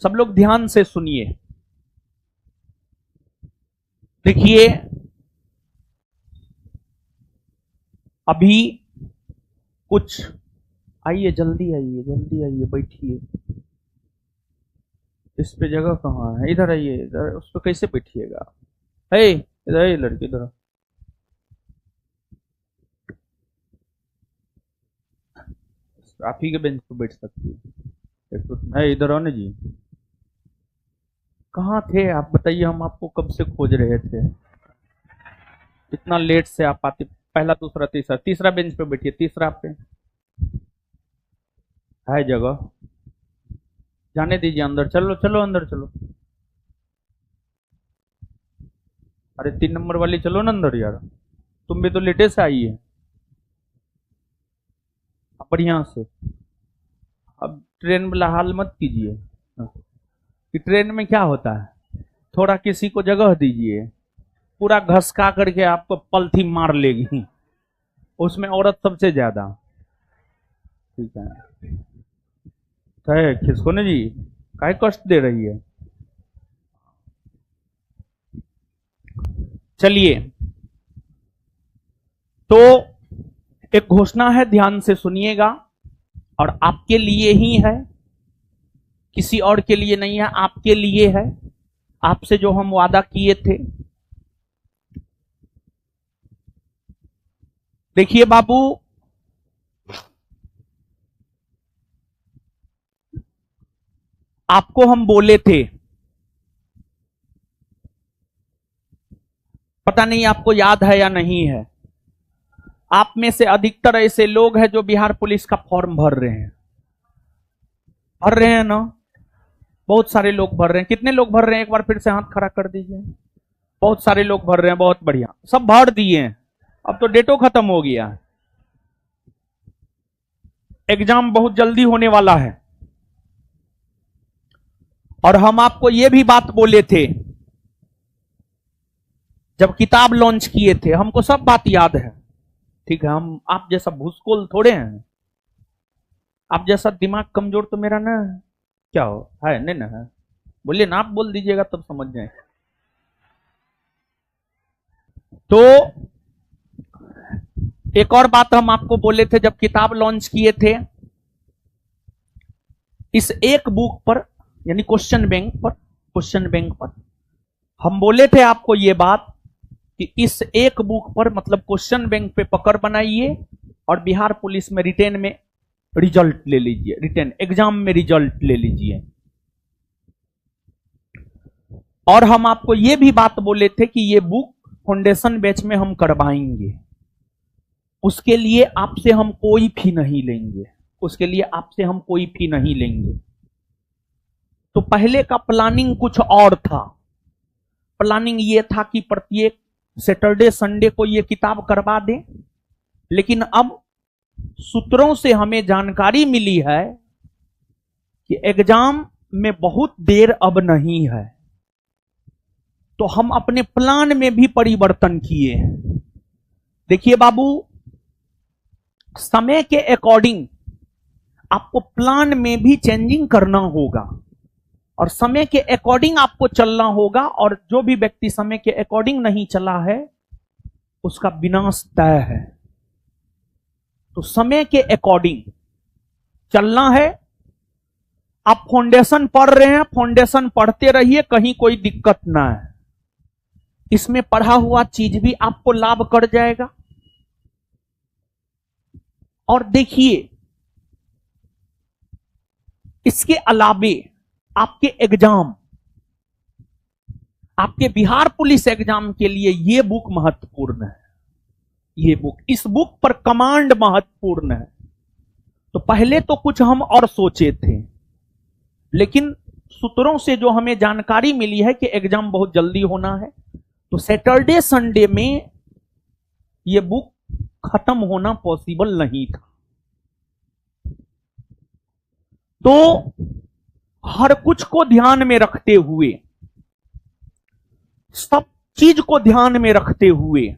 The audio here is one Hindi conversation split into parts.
सब लोग ध्यान से सुनिए। देखिए, अभी कुछ, आइए जल्दी आइए, जल्दी आइए, बैठिए। इस पे जगह कहाँ है? इधर आइए, इधर। उस पे कैसे बैठिएगा? हे इधर आइए लड़की, इधर। आप ही के बेंच पे बैठ सकती है। एक तो है, इधर आओ ना जी। कहाँ थे आप? बताइए, हम आपको कब से खोज रहे थे। इतना लेट से आप आते। पहला, दूसरा, तीसरा, तीसरा बेंच पे बैठिए। तीसरा पे है जगह, जाने दीजिए अंदर। चलो चलो अंदर चलो। अरे 3 नंबर वाली चलो ना अंदर यार। तुम भी तो लेटे से आई है। बढ़िया से। अब ट्रेन वाला हाल मत कीजिए। कि ट्रेन में क्या होता है, थोड़ा किसी को जगह दीजिए, पूरा घसका करके आपको पलथी मार लेगी। उसमें औरत सबसे ज्यादा। ठीक है खिसको जी, काहे कष्ट दे रही है। चलिए, तो एक घोषणा है, ध्यान से सुनिएगा। और आपके लिए ही है, किसी और के लिए नहीं है, आपके लिए है। आपसे जो हम वादा किए थे। देखिए बाबू, आपको हम बोले थे, पता नहीं आपको याद है या नहीं है। आप में से अधिकतर ऐसे लोग हैं जो बिहार पुलिस का फॉर्म भर रहे हैं ना। बहुत सारे लोग भर रहे हैं। कितने लोग भर रहे हैं? एक बार फिर से हाथ खड़ा कर दीजिए। बहुत सारे लोग भर रहे हैं, बहुत बढ़िया। सब भर दिए हैं। अब तो डेटो खत्म हो गया। एग्जाम बहुत जल्दी होने वाला है। और हम आपको यह भी बात बोले थे जब किताब लॉन्च किए थे, हमको सब बात याद है। ठीक है, हम आप जैसा भूसकोल थोड़े हैं। आप जैसा दिमाग कमजोर तो मेरा ना क्या हो है, नहीं ना है। बोलिए ना, आप बोल दीजिएगा तब समझ जाए। तो एक और बात हम आपको बोले थे जब किताब लॉन्च किए थे, इस एक बुक पर, यानी क्वेश्चन बैंक पर हम बोले थे आपको ये बात कि इस एक बुक पर, मतलब क्वेश्चन बैंक पे पकड़ बनाइए और बिहार पुलिस में रिटेन में रिजल्ट ले लीजिए, रिटेन एग्जाम में रिजल्ट ले लीजिए। और हम आपको यह भी बात बोले थे कि यह बुक फाउंडेशन बैच में हम करवाएंगे। उसके लिए आपसे हम कोई फी नहीं लेंगे। उसके लिए आपसे हम कोई फी नहीं लेंगे। तो पहले का प्लानिंग कुछ और था। प्लानिंग यह था कि प्रत्येक सैटरडे संडे को यह किताब करवा दें। लेकिन अब सूत्रों से हमें जानकारी मिली है कि एग्जाम में बहुत देर अब नहीं है। तो हम अपने प्लान में भी परिवर्तन किए हैं। देखिए बाबू, समय के अकॉर्डिंग आपको प्लान में भी चेंजिंग करना होगा और समय के अकॉर्डिंग आपको चलना होगा। और जो भी व्यक्ति समय के अकॉर्डिंग नहीं चला है उसका विनाश तय है। तो समय के अकॉर्डिंग चलना है। आप फाउंडेशन पढ़ रहे हैं, फाउंडेशन पढ़ते रहिए, कहीं कोई दिक्कत ना है। इसमें पढ़ा हुआ चीज भी आपको लाभ कर जाएगा। और देखिए, इसके अलावे आपके एग्जाम, आपके बिहार पुलिस एग्जाम के लिए यह बुक महत्वपूर्ण है। ये बुक, इस बुक पर कमांड महत्वपूर्ण है। तो पहले तो कुछ हम और सोचे थे, लेकिन सूत्रों से जो हमें जानकारी मिली है कि एग्जाम बहुत जल्दी होना है, तो सैटरडे संडे में यह बुक खत्म होना पॉसिबल नहीं था। तो हर कुछ को ध्यान में रखते हुए, सब चीज को ध्यान में रखते हुए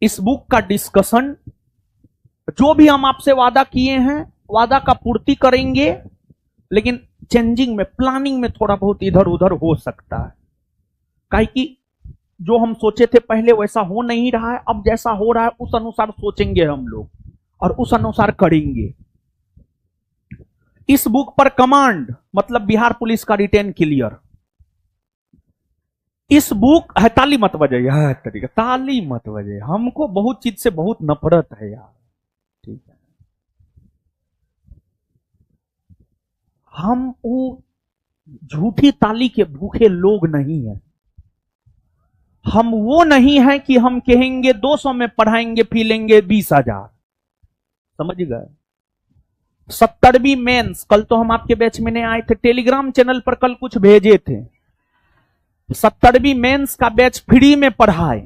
इस बुक का डिस्कशन, जो भी हम आपसे वादा किए हैं, वादा का पूर्ति करेंगे। लेकिन चेंजिंग में, प्लानिंग में थोड़ा बहुत इधर उधर हो सकता है। काहे कि जो हम सोचे थे पहले वैसा हो नहीं रहा है, अब जैसा हो रहा है उस अनुसार सोचेंगे हम लोग और उस अनुसार करेंगे। इस बुक पर कमांड मतलब बिहार पुलिस का रिटेन क्लियर। इस बुक है, ताली मत बजाइए, है तरीका, ताली मत बजाइए, हमको बहुत चीज से बहुत नफरत है यार, ठीक है। हम वो झूठी ताली के भूखे लोग नहीं हैं। हम वो नहीं है कि हम कहेंगे 200 में पढ़ाएंगे फी लेंगे 20,000, समझ गए। 70वीं मेंस, कल तो हम आपके बैच में नहीं आए थे, टेलीग्राम चैनल पर कल कुछ भेजे थे। 70वीं मेंस का बैच फ्री में पढ़ाए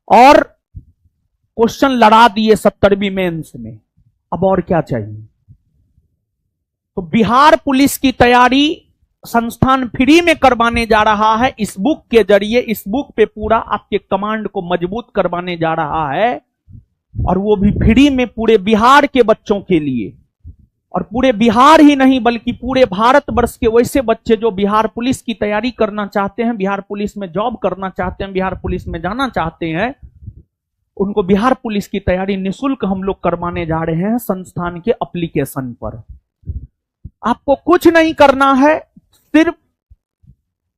और क्वेश्चन लड़ा दिए 70वीं मेंस में। अब और क्या चाहिए। तो बिहार पुलिस की तैयारी संस्थान फ्री में करवाने जा रहा है इस बुक के जरिए। इस बुक पे पूरा आपके कमांड को मजबूत करवाने जा रहा है और वो भी फ्री में पूरे बिहार के बच्चों के लिए। और पूरे बिहार ही नहीं बल्कि पूरे भारतवर्ष के वैसे बच्चे जो बिहार पुलिस की तैयारी करना चाहते हैं, बिहार पुलिस में जॉब करना चाहते हैं, बिहार पुलिस में जाना चाहते हैं, उनको बिहार पुलिस की तैयारी निःशुल्क हम लोग करवाने जा रहे हैं संस्थान के एप्लीकेशन पर। आपको कुछ नहीं करना है, सिर्फ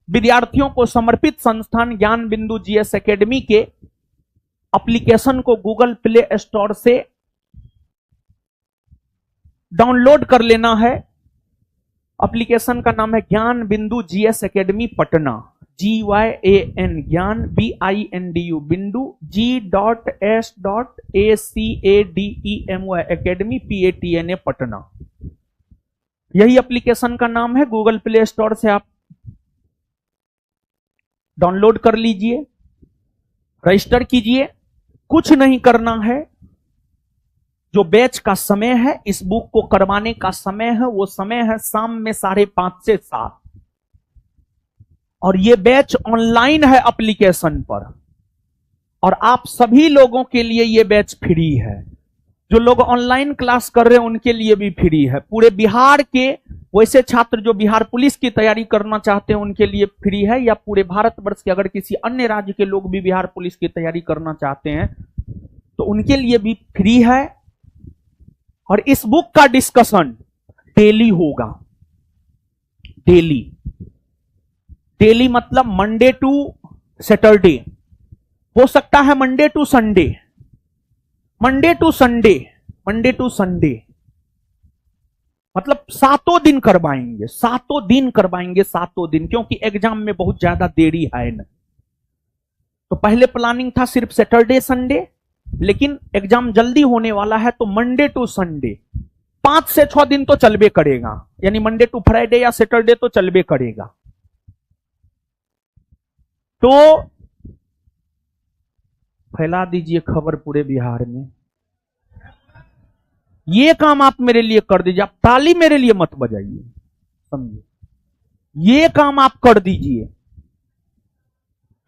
विद्यार्थियों को समर्पित संस्थान ज्ञान बिंदु जीएस एकेडमी के एप्लीकेशन को गूगल प्ले स्टोर से डाउनलोड कर लेना है। एप्लीकेशन का नाम है ज्ञान बिंदु जीएस एकेडमी पटना, GYAN, ज्ञान BINDU, बिंदु G.S.ACADEMY एकेडमी PATNA पटना, यही एप्लीकेशन का नाम है। गूगल प्ले स्टोर से आप डाउनलोड कर लीजिए, रजिस्टर कीजिए। कुछ नहीं करना है। जो बैच का समय है, इस बुक को करवाने का समय है, वो समय है शाम में 5:30 से 7। और ये बैच ऑनलाइन है एप्लीकेशन पर, और आप सभी लोगों के लिए ये बैच फ्री है। जो लोग ऑनलाइन क्लास कर रहे हैं उनके लिए भी फ्री है। पूरे बिहार के वैसे छात्र जो बिहार पुलिस की तैयारी करना चाहते हैं उनके लिए फ्री है, या पूरे भारतवर्ष के अगर किसी अन्य राज्य के लोग भी बिहार पुलिस की तैयारी करना चाहते हैं तो उनके लिए भी फ्री है। और इस बुक का डिस्कशन डेली होगा। डेली, डेली मतलब मंडे टू सैटरडे, हो सकता है Monday to Sunday, Monday to Sunday, Monday to Sunday, मतलब 7 दिन करवाएंगे, 7 दिन करवाएंगे, 7 दिन, क्योंकि एग्जाम में बहुत ज्यादा देरी है ना। तो पहले प्लानिंग था सिर्फ सैटरडे संडे, लेकिन एग्जाम जल्दी होने वाला है तो मंडे टू संडे 5 से 6 दिन तो चलबे करेगा, यानी मंडे टू फ्राइडे या सैटरडे तो चलबे करेगा। तो फैला दीजिए खबर पूरे बिहार में। ये काम आप मेरे लिए कर दीजिए। आप ताली मेरे लिए मत बजाइए, समझिए, ये काम आप कर दीजिए।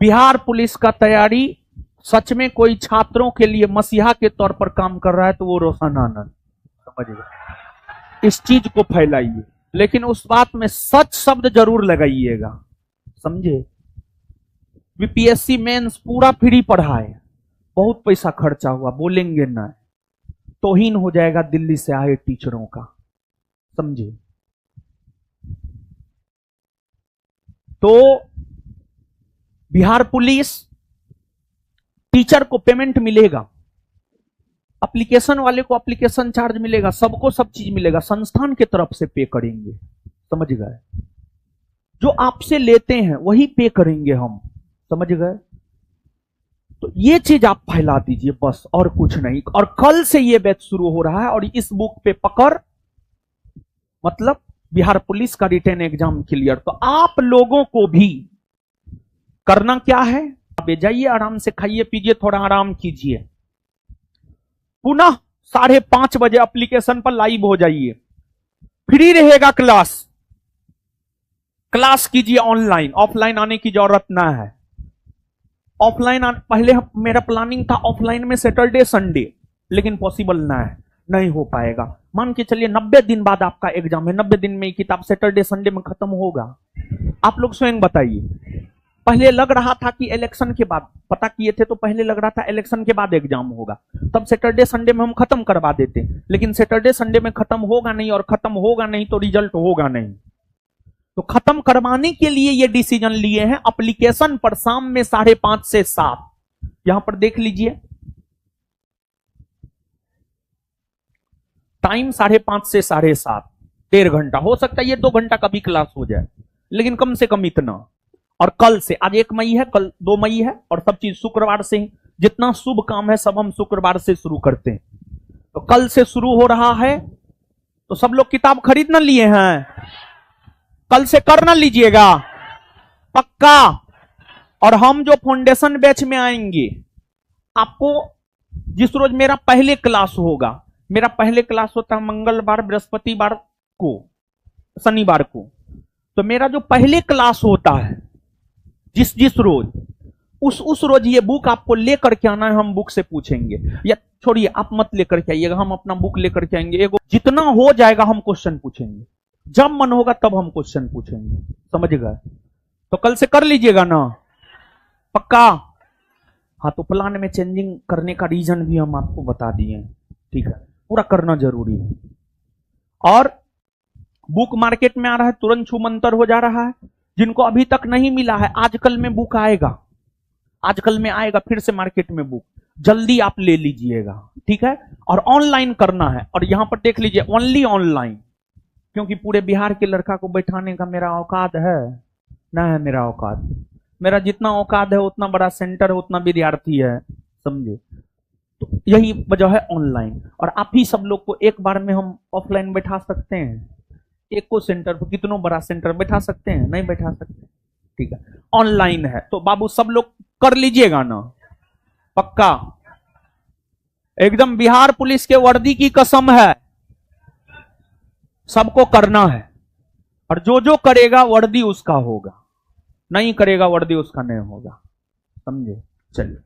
बिहार पुलिस का तैयारी सच में कोई छात्रों के लिए मसीहा के तौर पर काम कर रहा है तो वो रोशन आनंद, समझिए, इस चीज को फैलाइए, लेकिन उस बात में सच शब्द जरूर लगाइएगा, समझे। बीपीएससी मेंस पूरा फ्री पढ़ाए, बहुत पैसा खर्चा हुआ, बोलेंगे ना, तौहीन हो जाएगा दिल्ली से आए टीचरों का, समझे। तो बिहार पुलिस टीचर को पेमेंट मिलेगा, एप्लीकेशन वाले को एप्लीकेशन चार्ज मिलेगा, सबको सब चीज मिलेगा, संस्थान की तरफ से पे करेंगे, समझ गए। जो आपसे लेते हैं वही पे करेंगे हम, समझ गए। तो ये चीज आप फैला दीजिए बस, और कुछ नहीं। और कल से ये बैच शुरू हो रहा है और इस बुक पे पकड़ मतलब बिहार पुलिस का रिटेन एग्जाम क्लियर। तो आप लोगों को भी करना क्या है, आप जाइए, आराम से खाइए पीजिए, थोड़ा आराम कीजिए, पुनः 5:30 बजे एप्लीकेशन पर लाइव हो जाइए। फ्री रहेगा क्लास, क्लास कीजिए ऑनलाइन, ऑफलाइन आने की जरूरत ना है। ऑफलाइन पहले मेरा प्लानिंग था ऑफलाइन में सैटरडे संडे, लेकिन पॉसिबल ना है। नहीं हो पाएगा। मान के चलिए 90 दिन बाद आपका एग्जाम है, 90 दिन में किताब सैटरडे संडे में खत्म होगा। आप लोग स्वयं बताइए। पहले लग रहा था कि इलेक्शन के बाद, पता किए थे तो पहले लग रहा था इलेक्शन के बाद एग्जाम होगा, तब सैटरडे संडे में हम खत्म करवा देते, लेकिन सैटरडे संडे में खत्म होगा नहीं, और खत्म होगा नहीं तो रिजल्ट होगा नहीं। तो खत्म करवाने के लिए ये डिसीजन लिए हैं एप्लीकेशन पर शाम में 5:30 से 7। यहां पर देख लीजिए टाइम 5:30 से 7:30, 1.5 घंटा। हो सकता है ये 2 घंटा का भी क्लास हो जाए, लेकिन कम से कम इतना। और कल से, आज 1 मई है, कल 2 मई है, और सब चीज शुक्रवार से ही, जितना शुभ काम है सब हम शुक्रवार से शुरू करते हैं। तो कल से शुरू हो रहा है, तो सब लोग किताब खरीद ना लिए हैं, कल से कर ना लीजिएगा पक्का। और हम जो फाउंडेशन बैच में आएंगे, आपको जिस रोज मेरा पहले क्लास होगा, मेरा पहले क्लास होता है मंगलवार, बृहस्पतिवार को, शनिवार को, तो मेरा जो पहले क्लास होता है जिस रोज, उस रोज ये बुक आपको लेकर के आना है, हम बुक से पूछेंगे। या छोड़िए, आप मत लेकर के आइएगा, हम अपना बुक लेकर के आएंगे। एगो जितना हो जाएगा हम क्वेश्चन पूछेंगे, जब मन होगा तब हम क्वेश्चन पूछेंगे, समझ गए? तो कल से कर लीजिएगा ना पक्का। हाँ, तो प्लान में चेंजिंग करने का रीजन भी हम आपको बता दिए, ठीक है, पूरा करना जरूरी है। और बुक मार्केट में आ रहा है, तुरंत छूमंतर हो जा रहा है। जिनको अभी तक नहीं मिला है, आजकल में बुक आएगा, आजकल में आएगा फिर से मार्केट में बुक, जल्दी आप ले लीजिएगा, ठीक है। और ऑनलाइन करना है, और यहां पर देख लीजिए ओनली ऑनलाइन, क्योंकि पूरे बिहार के लड़का को बैठाने का मेरा औकात है ना, है मेरा औकात। मेरा जितना औकात है उतना बड़ा सेंटर है, उतना विद्यार्थी है, समझे? तो यही वजह है ऑनलाइन। और आप ही सब लोग को एक बार में हम ऑफलाइन बैठा सकते हैं, एक को सेंटर पर कितनों बड़ा सेंटर बैठा सकते हैं? नहीं बैठा सकते, ठीक है। ऑनलाइन है तो बाबू सब लोग कर लीजिएगा ना पक्का। एकदम बिहार पुलिस के वर्दी की कसम है, सबको करना है। और जो करेगा वर्दी उसका होगा, नहीं करेगा वर्दी उसका नहीं होगा, समझे? चलिए।